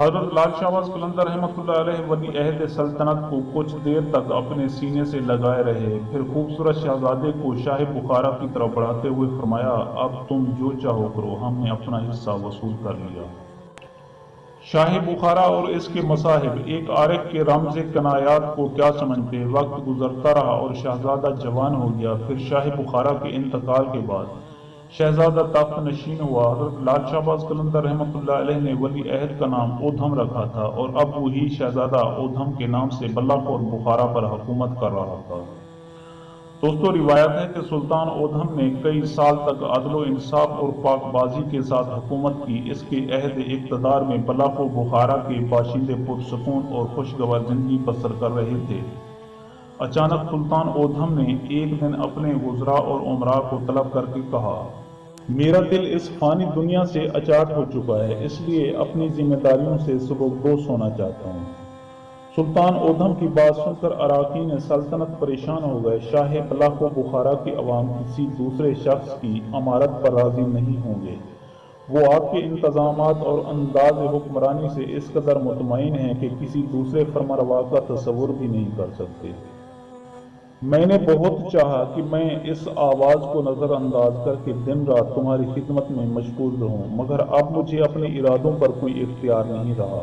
حضرت لال شہباز قلندر رحمۃ اللہ علیہ ولی عہد سلطنت کو کچھ دیر تک اپنے سینے سے لگائے رہے، پھر خوبصورت شہزادے کو شاہ بخارا کی طرف بڑھاتے ہوئے فرمایا، اب تم جو چاہو کرو، ہم نے اپنا حصہ وصول کر لیا۔ شاہ بخارا اور اس کے مصاحب ایک عارف کے رمز کنایات کو کیا سمجھتے؟ وقت گزرتا رہا اور شہزادہ جوان ہو گیا، پھر شاہ بخارا کے انتقال کے بعد شہزادہ تخت نشین ہوا۔ حضرت لال شہباز قلندر رحمۃ اللہ علیہ نے ولی عہد کا نام اودھم رکھا تھا اور اب وہی شہزادہ اودھم کے نام سے بلخ اور بخارا پر حکومت کر رہا تھا۔ دوستو، روایت ہے کہ سلطان اودھم نے کئی سال تک عدل و انصاف اور پاک بازی کے ساتھ حکومت کی۔ اس کے عہد اقتدار میں بلخ و بخارا کے باشندے پرسکون اور خوشگوار زندگی بسر کر رہے تھے۔ اچانک سلطان اودھم نے ایک دن اپنے وزراء اور امراء کو طلب کر کے کہا، میرا دل اس فانی دنیا سے اچاٹ ہو چکا ہے، اس لیے اپنی ذمہ داریوں سے سبکدوش ہونا چاہتا ہوں۔ سلطان اودھم کی بات سن کر اراکین سلطنت پریشان ہو گئے۔ شاہ بلخ و بخارا کے عوام کسی دوسرے شخص کی امارت پر راضی نہیں ہوں گے۔ وہ آپ کے انتظامات اور انداز حکمرانی سے اس قدر مطمئن ہیں کہ کسی دوسرے فرمانروا کا تصور بھی نہیں کر سکتے۔ میں نے بہت چاہا کہ میں اس آواز کو نظر انداز کر کے دن رات تمہاری خدمت میں مشغول رہوں، مگر اب مجھے اپنے ارادوں پر کوئی اختیار نہیں رہا۔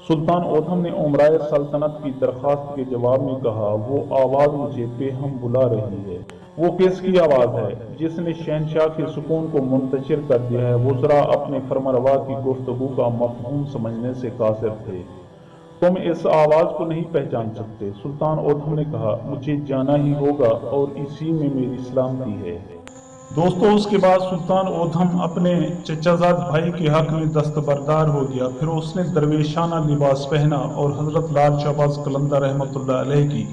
سلطان اودھم نے امرائے سلطنت کی درخواست کے جواب میں کہا، وہ آواز مجھے بے ہم بلا رہی ہے۔ وہ کس کی آواز ہے؟ جس نے شہنشاہ کے سکون کو منتشر کر دیا ہے۔ وزراء اپنے فرمانروا کی گفتگو کا مفہوم سمجھنے سے قاصر تھے۔ تم اس آواز کو نہیں پہچان سکتے۔ سلطان اودھم نے کہا، مجھے جانا ہی ہوگا اور اسی میں میری سلامتی ہے۔ دوستو، اس کے بعد سلطان اودھم اپنے چچا زاد بھائی کے حق میں دستبردار ہو گیا۔ پھر اس نے درویشانہ لباس پہنا اور حضرت لال شہباز قلندر رحمۃ اللہ علیہ کی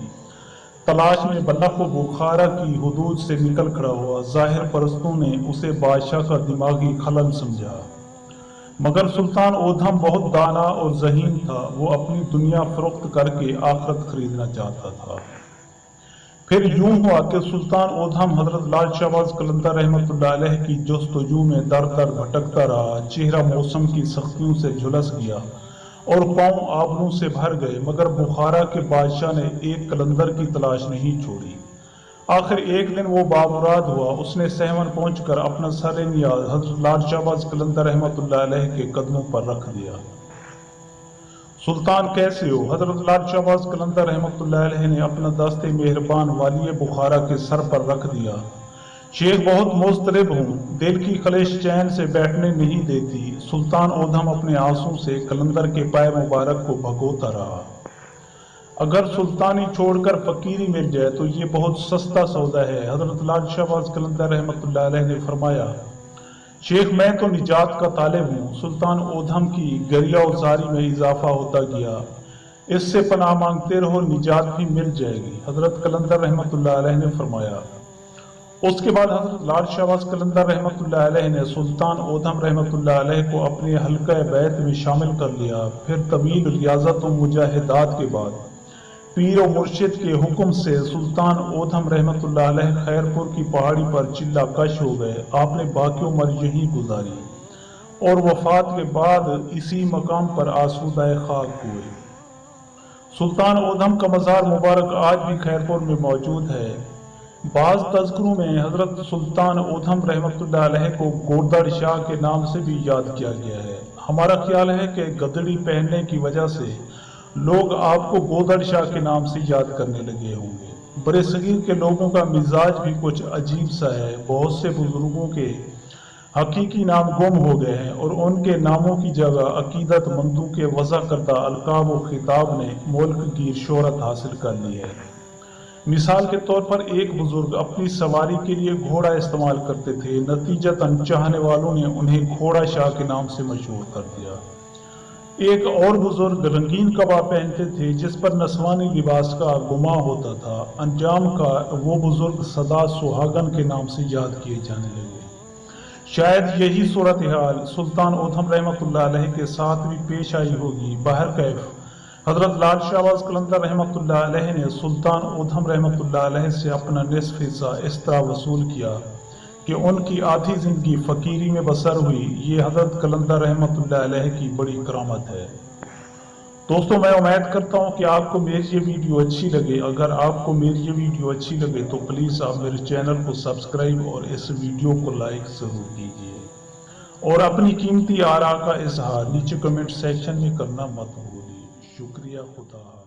تلاش میں بلخ و بخارا کی حدود سے نکل کھڑا ہوا۔ ظاہر پرستوں نے اسے بادشاہ کا دماغی خلل سمجھا، مگر سلطان اودھم بہت دانا اور ذہین تھا۔ وہ اپنی دنیا فروخت کر کے آخرت خریدنا چاہتا تھا۔ پھر یوں ہوا کہ سلطان اودھم حضرت لال شہباز قلندر رحمۃ اللہ علیہ کی جستجو میں در در بھٹکتا رہا۔ چہرہ موسم کی سختیوں سے جھلس گیا اور پاؤں آبروں سے بھر گئے، مگر بخارا کے بادشاہ نے ایک قلندر کی تلاش نہیں چھوڑی۔ آخر ایک دن وہ بامراد ہوا۔ اس نے سہمن پہنچ کر اپنا سر نیاز حضرت لال شہباز قلندر رحمۃ اللہ علیہ کے قدموں پر رکھ دیا۔ سلطان کیسے ہو؟ حضرت لال شہباز قلندر رحمۃ اللہ علیہ نے اپنا دست مہربان والی بخارا کے سر پر رکھ دیا۔ شیخ، بہت مضطرب ہوں، دل کی خلش چین سے بیٹھنے نہیں دیتی۔ سلطان اودھم اپنے آنسوں سے قلندر کے پائے مبارک کو بھگوتا رہا۔ اگر سلطانی چھوڑ کر فقیری مل جائے تو یہ بہت سستا سودا ہے۔ حضرت لال شہباز قلندر رحمۃ اللہ علیہ نے فرمایا، شیخ، میں تو نجات کا طالب ہوں۔ سلطان اودھم کی گریہ و زاری میں اضافہ ہوتا گیا۔ اس سے پناہ مانگتے رہو، نجات بھی مل جائے گی۔ حضرت قلندر رحمۃ اللہ علیہ نے فرمایا۔ اس کے بعد حضرت لال شہباز قلندر رحمۃ اللہ علیہ نے سلطان اودھم رحمۃ اللہ علیہ کو اپنے حلقہ بیت میں شامل کر لیا۔ پھر طویل ریاضت و مجاہدات کے بعد پیر و مرشد کے حکم سے سلطان اودھم رحمۃ اللہ علیہ خیرپور کی پہاڑی پر چلہ کش ہو گئے۔ آپ نے باقی عمر یہیں گزاری اور وفات کے بعد اسی مقام پر آسودہ خاک ہوئے۔ سلطان اودھم کا مزار مبارک آج بھی خیرپور میں موجود ہے۔ بعض تذکروں میں حضرت سلطان اودھم رحمۃ اللہ علیہ کو گودڑ شاہ کے نام سے بھی یاد کیا گیا ہے۔ ہمارا خیال ہے کہ گدڑی پہننے کی وجہ سے لوگ آپ کو گودڑ شاہ کے نام سے یاد کرنے لگے ہوں گے۔ برے صغیر کے لوگوں کا مزاج بھی کچھ عجیب سا ہے۔ بہت سے بزرگوں کے حقیقی نام گم ہو گئے ہیں اور ان کے ناموں کی جگہ عقیدت مندوں کے وضع کردہ القاب و خطاب نے ملک گیر شہرت حاصل کر لی ہے۔ مثال کے طور پر ایک بزرگ اپنی سواری کے لیے گھوڑا استعمال کرتے تھے، نتیجتاً چاہنے والوں نے انہیں گھوڑا شاہ کے نام سے مشہور کر دیا۔ ایک اور بزرگ رنگین کپڑا پہنتے تھے جس پر نسوانی لباس کا گماں ہوتا تھا۔ انجام کا وہ بزرگ سدا سہاگن کے نام سے یاد کیے جانے لگے۔ شاید یہی صورتحال سلطان اودھم رحمۃ اللہ علیہ کے ساتھ بھی پیش آئی ہوگی۔ بہرکیف حضرت لال شہباز قلندر رحمۃ اللہ علیہ نے سلطان اودھم رحمۃ اللہ علیہ سے اپنا نصف حصہ اس طرح وصول کیا کہ ان کی آدھی زندگی فقیری میں بسر ہوئی، یہ حضرت قلندر رحمۃ اللہ علیہ کی بڑی کرامت ہے۔ دوستوں میں امید کرتا ہوں کہ آپ کو میری یہ ویڈیو اچھی لگے۔ اگر آپ کو میری یہ ویڈیو اچھی لگے تو پلیز آپ میرے چینل کو سبسکرائب اور اس ویڈیو کو لائک ضرور کیجیے، اور اپنی قیمتی آراء کا اظہار نیچے کمنٹ سیکشن میں کرنا مت بھولیے۔ شکریہ، خدا حافظ۔